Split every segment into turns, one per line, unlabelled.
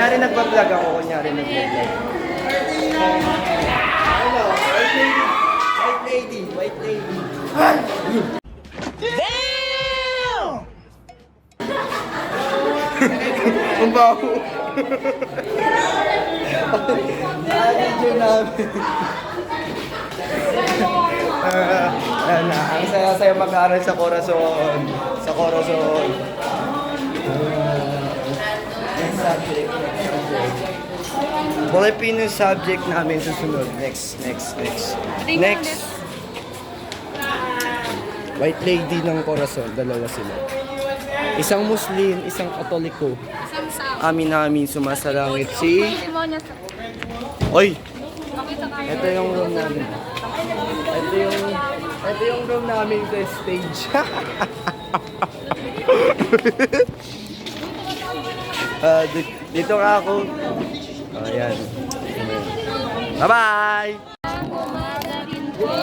Kunyari nagpa-vlog ako, kunyari nagpa-vlog. Hello, white lady. White lady, white lady. Damn! Ang baho. Video namin. Ang saya-saya mag-aaral sa Corazon. Sa Corazon. Next subject. Filipino subject namin susunod. Next. White lady ng Corazon. Dalawa sila. Isang Muslim, isang Katoliko. Amin sumasalangit si... Oy! Ito yung room namin. Ito yung room namin sa stage. Dito nga ako. Ayan. Bye-bye!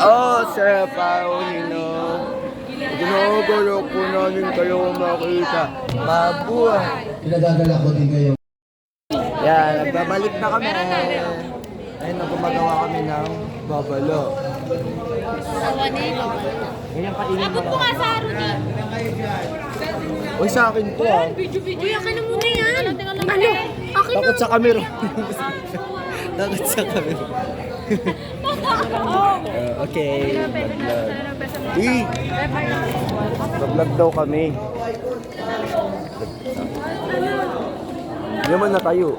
Oh, Sir Paulino. Ginagawa ko namin kayo makita. Mabuhay!
Pinagagala ko din kayo.
Yan, nagbabalik na kami. Ayun, gumagawa kami ng babalo. Ganyan kainin
Abot ko nga sa Rudy.
Uy, sa akin to ah.
Uy, akin na muna yan. Ano? Akin na.
Takot sa camera. Takot sa camera. Okay. Uy! Vlog daw kami. Hindi naman na tayo.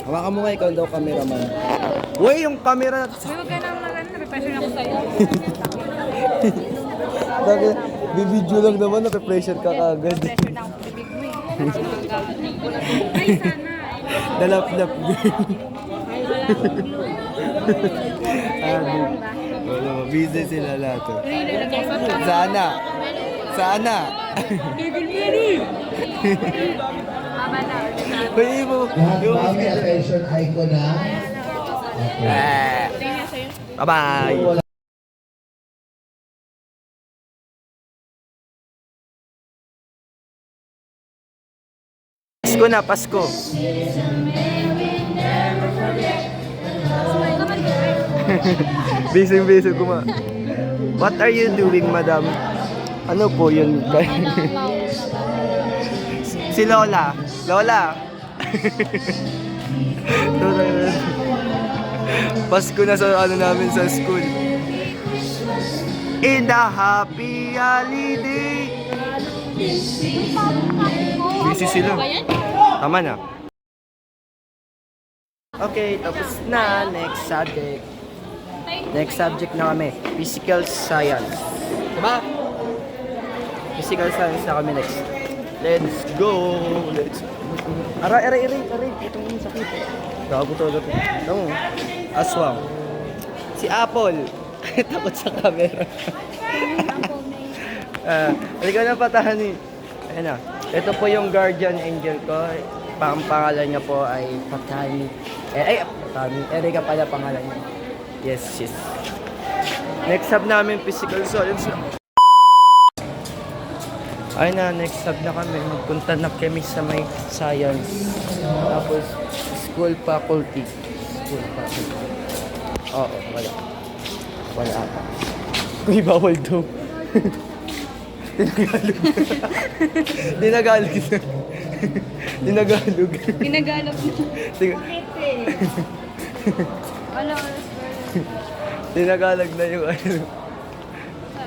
Hawakan mo nga, ikaw daw cameraman. Uy, yung camera!
Uy, huwag ka nang napipressure ako sa'yo.
Bakit? Bibidyo lang naman, napipressure ka kagad.
Pressure na ako sa bibig mo eh. Ay, sana.
Dalap-lap. Wala, busy sila lahat. Sana. Sana.
Mama na.
Pwede mo.
Lahat ba may attention icon na?
Tingnan sa'yo.
Bye-bye. Pasko na, Pasko. Busy kuma. What are you doing, madam? Ano po yun? Si Lola. Lola. Pasko na sa ano namin sa school. In the happy holiday. Busy sila. Tama na. Okay, tapos na. Next subject. Next subject na kami. Physical science. Diba? Physical science na kami next. Let's go. Aray. Itong sakit. Gago to. Ito mo. Aswang. Si Apple. Takot sa camera. Halika na patahan eh. Ayan na. Ito po yung guardian angel ko. Pangalan niya po ay Patani. Patani. Erika pala pangalan niya. Yes. Next sub namin, physical science. Ay na, next sub na kami. Magpunta na kami sa may science. Tapos, school faculty. Oo, wala. Wala ata. Uy, bawal daw. Dinagalog.
Ginagalog na.
Bakit
Wala.
Dinagalog na yung ano.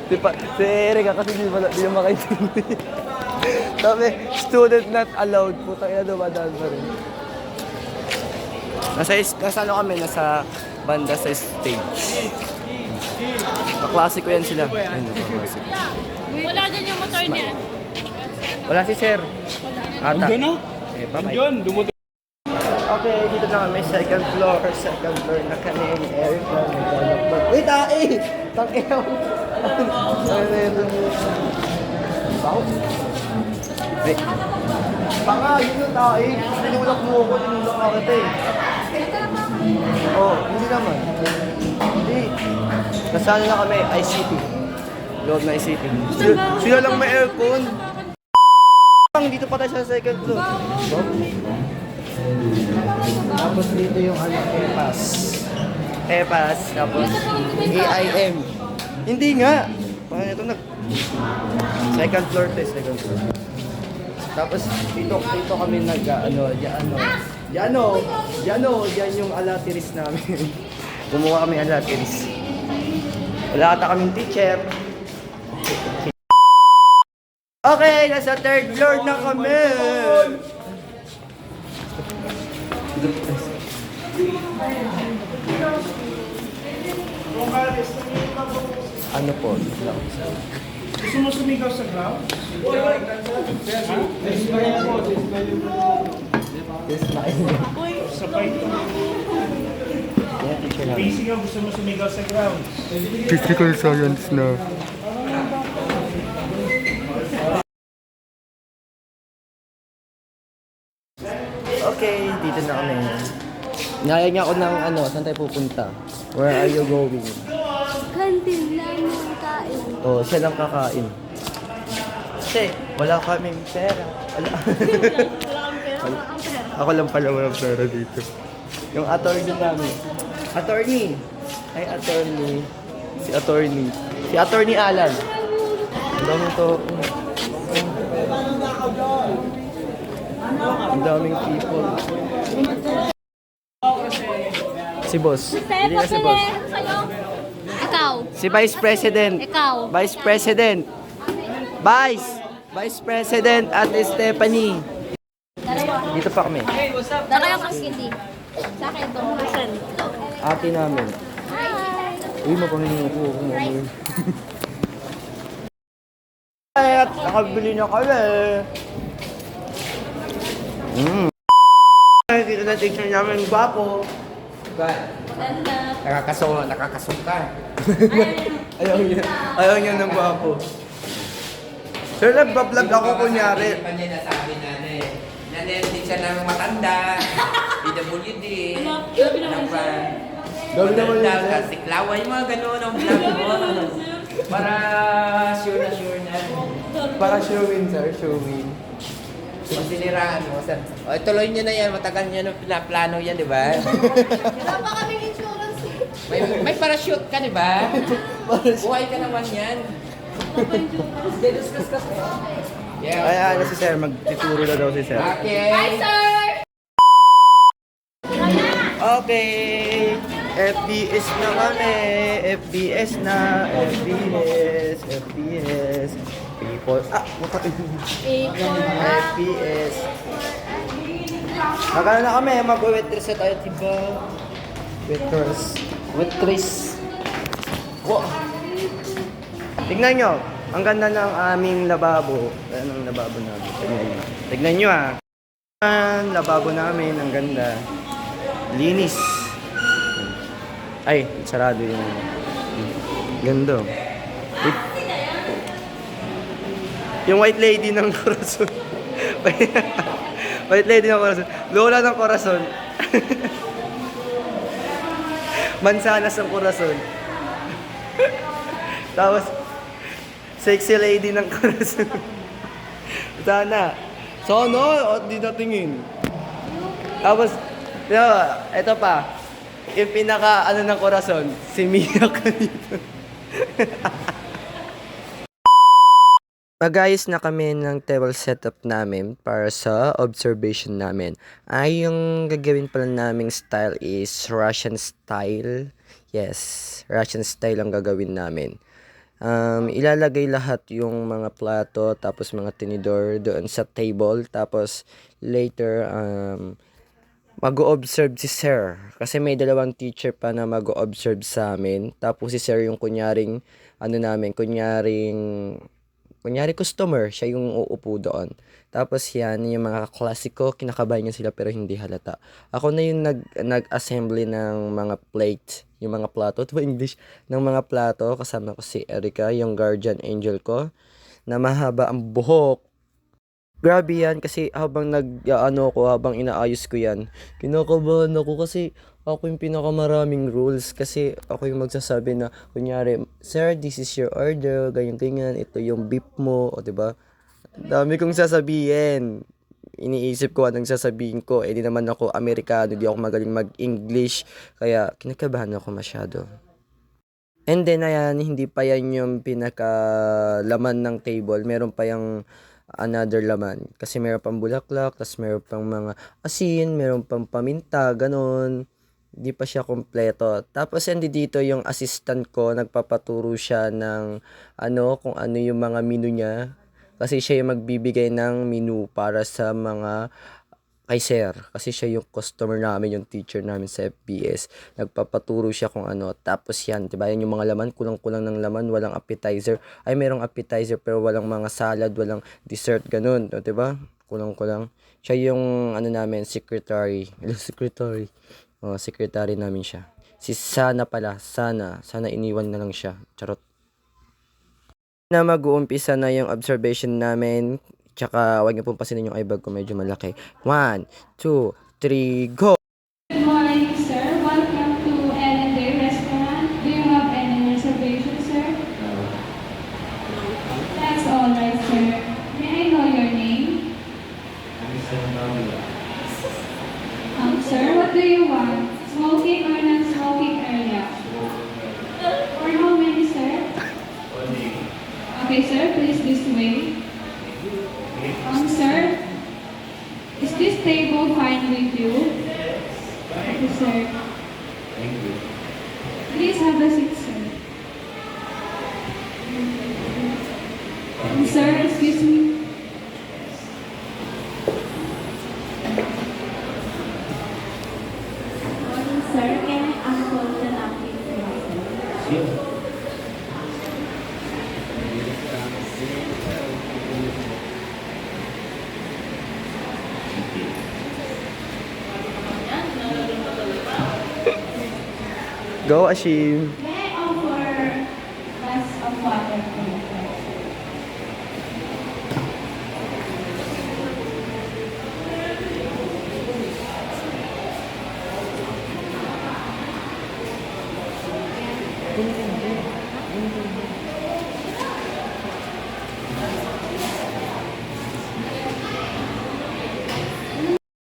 Si Erika kasi di makaintindi. Sabi, student not allowed. Putang ina, dumadaan pa rin. Nasa ano kami, nasa banda sa stage. Kaklase ko yan sila. Ayun, kaklase ko.
Wala dyan yung motor niya.
Wala si Sir. Ata.
Bye-bye.
Okay, dito na kami. Second floor na kami. Erika, naglalakbag. Wait, Tang-ina mo. Ay. Baka, yun yung tae. Tinulak mo ako, tinulak ako ito eh. Hindi naman. Hindi. Nasaan na kami? ICT. Loob na ICT. Sila lang may aircon. lang, dito pa tayo sa second floor. Tapos dito yung ano, EPAS. EPAS, tapos AIM. Hindi nga. Parang ito second floor to, second floor. Tapos dito kami yan yung alatiris namin. Gumawa kami alatiris. Wala ata kaming teacher. Okay, nasa third floor na kami. Ano po?
Gusto mo sumigaw sa ground? Sabay ito.
Yan, teacher namin.
Basic nga gusto mo sumigaw sa ground.
Physical science na.
Okay, dito na kami. Naya niya ako ng ano, saan tayo pupunta? Where are you going?
Kantin lang yung kain.
Oh, siya lang kakain. Kasi, wala kaming pera. Wala. Ako lang pala walang pera dito. Yung attorney namin. Attorney! Ay, attorney. Si attorney. Si attorney Alan. Ang daming to. Ang daming people. Si boss. Hindi na si boss.
Ikaw.
Si Vice President.
Ikaw.
Vice President. Vice President at Stephanie. Dito pa kami.
Dala yung kaskindi. Sa akin, 2%.
Ate namin.
Hi.
Uy, mapanginin ko. At nakabili na kami. Dito na teacher namin, gwapo. Nakakasong ka. Ayaw niya ng gwapo. Sir, nagbablog ako kunyari.
Pa niya nasabi na din siya ng matanda, PWD, ano pa,
Gabi naman yun, sir.
siklaway mo, gano'n ang vlog mo. Para sure na.
Para showin, sir, showin.
Siniraan mo, sir. O, tuloy niyo na yan, matagal niyo na pinaplano yan, di ba?
Wala pa kaming insurance.
May parachute ka, di ba? Buhay ka naman yan. Yeah.
Ay, ano si sir, magtituro na daw si sir.
Okay.
Hi, sir!
Okay, FBS na kami. FBS na. FBS. People. FBS. Magkano na kami? Mag-waitress na tayo, diba? Waitress. Wow. Tignan nyo. Ang ganda ng aming lababo. Ayan ang lababo namin. Tignan nyo. Tignan nyo Ang lababo namin. Ang ganda. Linis. Ay, sarado yung ganda. Yung white lady ng corazon. White lady ng corazon. Lola ng corazon. Mansanas ng corazon. Tapos, sexy lady ng corazon. Sana. Sana, at di natingin. Tapos, ito pa. Yung pinaka, ng corazon, si Mia kanito. Mag-ayos na kami ng table setup namin para sa observation namin. Ay, yung gagawin pala naming style is Russian style. Yes, Russian style ang gagawin namin. Ilalagay lahat yung mga plato, tapos mga tinidor doon sa table. Tapos, later, mag-o-observe si Sir. Kasi may dalawang teacher pa na mag-o-observe sa amin. Tapos si Sir yung kunyaring customer, siya yung uupo doon. Tapos yan, yung mga klasiko, kinakabahan niya sila pero hindi halata. Ako na yung nag-assembly ng mga plate, yung mga plato, ito ba English? Ng mga plato, kasama ko si Erica, yung guardian angel ko, na mahaba ang buhok. Grabe yan kasi habang habang inaayos ko yan, kinakabahan ako kasi ako yung pinakamaraming rules kasi ako yung magsasabi na kunyari, sir, this is your order, ganyan, ito yung beef mo, o diba? Dami kong sasabihin. Iniisip ko anong sasabihin ko. Eh di naman ako Amerikano, di ako magaling mag-English. Kaya kinakabahan ako masyado. And then ayan, hindi pa yan yung pinaka-laman ng table. Meron pa yung another laman. Kasi meron pang bulaklak, tapos meron pang mga asin, meron pang paminta, ganun. Hindi pa siya kompleto. Tapos hindi dito yung assistant ko, nagpapaturo siya ng kung ano yung mga menu niya. Kasi siya yung magbibigay ng menu para sa mga kay sir. Kasi siya yung customer namin, yung teacher namin sa FBS. Nagpapaturo siya kung ano. Tapos yan, diba? Yan yung mga laman, kulang-kulang ng laman, walang appetizer. Ay, merong appetizer pero walang mga salad, walang dessert, ganun. O, diba? Kulang-kulang. Siya yung namin, secretary. Secretary. Oh, secretary namin siya. Si Sana pala. Sana iniwan na lang siya. Charot. Na mag-uumpisa na yung observation namin. Tsaka huwag niyo pong pasinin yung eyebag ko, medyo malaki. 1, 2, 3, go!
Good morning, sir. Welcome to Ellen Day Restaurant. Do you have any reservation, sir? That's all right, sir. May I know your name? Sir, what do you want? Smoking or non-smoking area? For how many, sir? Okay, sir, please this way. Sir, is this table fine with you? Okay, sir.
Thank you.
Please have a seat, sir. Sir, excuse me. Morning, sir. Can I unfold the napkin, sir?
Go, Ashim!
May I offer glass of water, please?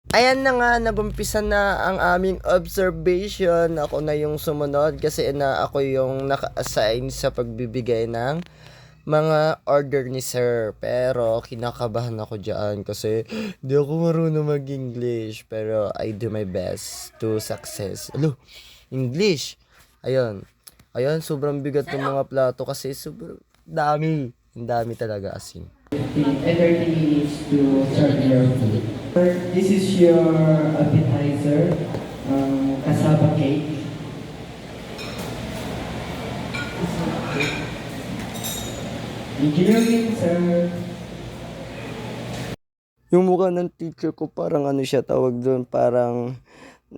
Ayan na nga, nagumpisa na ang aming observation. Ako na yung sumunod kasi ako yung naka-assign sa pagbibigay ng mga order ni sir. Pero kinakabahan ako dyan kasi di ako marunong mag-English. Pero I do my best to success. English! Ayun. Ayun, sobrang bigat ng mga plato kasi sobrang dami. Ang dami talaga asin.
30 minutes to serve your food. This is your appetizer, cassava cake. Engineering, sir.
Yung mukha ng teacher ko parang siya tawag doon, parang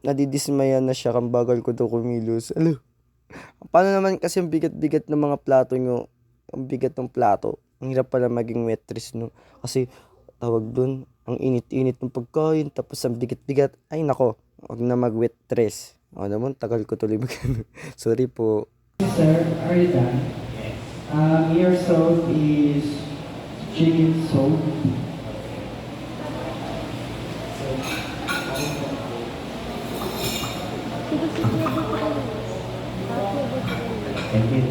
nadidismaya na siya kang bagal ko daw kumilos. Paano naman kasi ang bigat-bigat ng mga plato nyo, ang bigat ng plato. Ang hirap pala maging waitress, no? Kasi tawag doon, ang init-init ng pagkain, tapos ang bigat-bigat. Ay nako, wag na mag-waitress. O naman, tagal ko tuloy Sorry po.
Sir, are you done? Your soap is chicken soap. Thank you.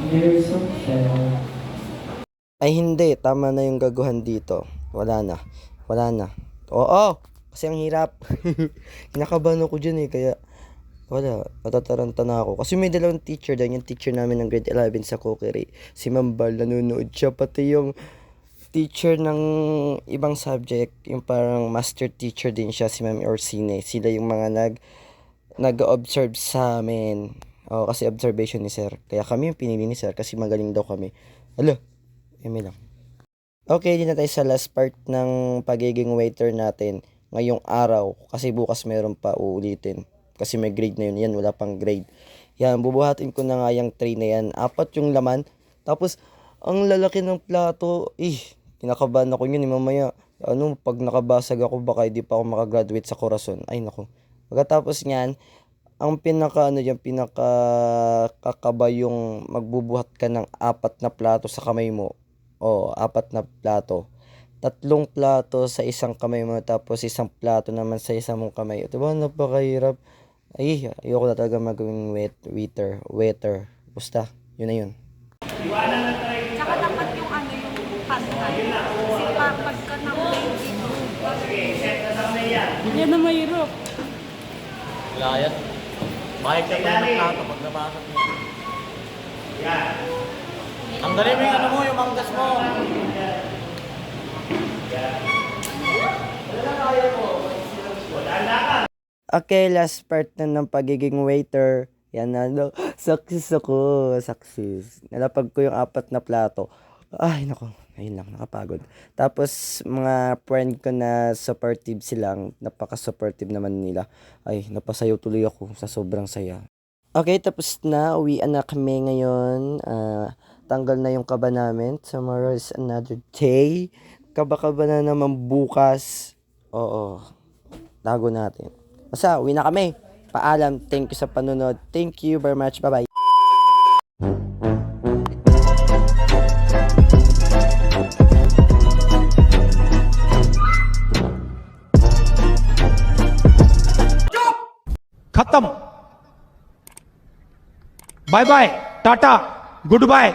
Your soap, sir.
Ay hindi, tama na yung gaguhan dito. Wala na. Oo, kasi ang hirap. Kinakabahan ako dyan kaya wala, natataranta na ako. Kasi may dalawang teacher dyan, yung teacher namin ng grade 11 sa cookery. Si Ma'am Bal, nanonood siya. Pati yung teacher ng ibang subject, yung parang master teacher din siya, si Ma'am Orsine. Sila yung mga nag-observe sa amin. Kasi observation ni sir. Kaya kami yung pinili ni sir kasi magaling daw kami. Eme lang. Okay, din na tayo sa last part ng pagiging waiter natin ngayong araw. Kasi bukas meron pa uulitin. Kasi may grade na yun. Yan, wala pang grade. Yan, bubuhatin ko na nga yung tray na yan. 4 yung laman. Tapos, ang lalaki ng plato. Kinakabahan ako yun. Mamaya, pag nakabasag ako, baka hindi pa ako makagraduate sa Corazon. Ay, naku. Pagkatapos nyan, ang pinaka-kakaba yung magbubuhat ka ng 4 na plato sa kamay mo. 4 na plato. 3 plato sa isang kamay mo, tapos isang plato naman sa isang mong kamay. Diba, napakahirap. Ay, ayoko na talaga magawing waiter. Basta, yun na yun.
Tsaka dapat yung pantay. Kasi pagka na-plate dito.
Yan na mahirap.
Layat. Bakit ka pa ng plato pag nabasag mo? Ang galing mo yung ano mo, yung manggas mo. Okay, last part na ng pagiging waiter. Yan na, no. Success ako. Success. Nalapag ko yung 4 na plato. Ay, nako. Ayun lang, nakapagod. Tapos, mga friend ko na supportive silang, napaka-supportive naman nila. Ay, napasayaw tuloy ako sa sobrang saya. Okay, tapos na. Uwian na kami ngayon. Tanggal na yung kaba namin. Tomorrow is another day. Kaba-kaba na naman bukas. Oo. Tago natin. Basta, uwi na kami. Paalam. Thank you sa panunod. Thank you very much. Bye-bye.
खत्म bye bye tata good bye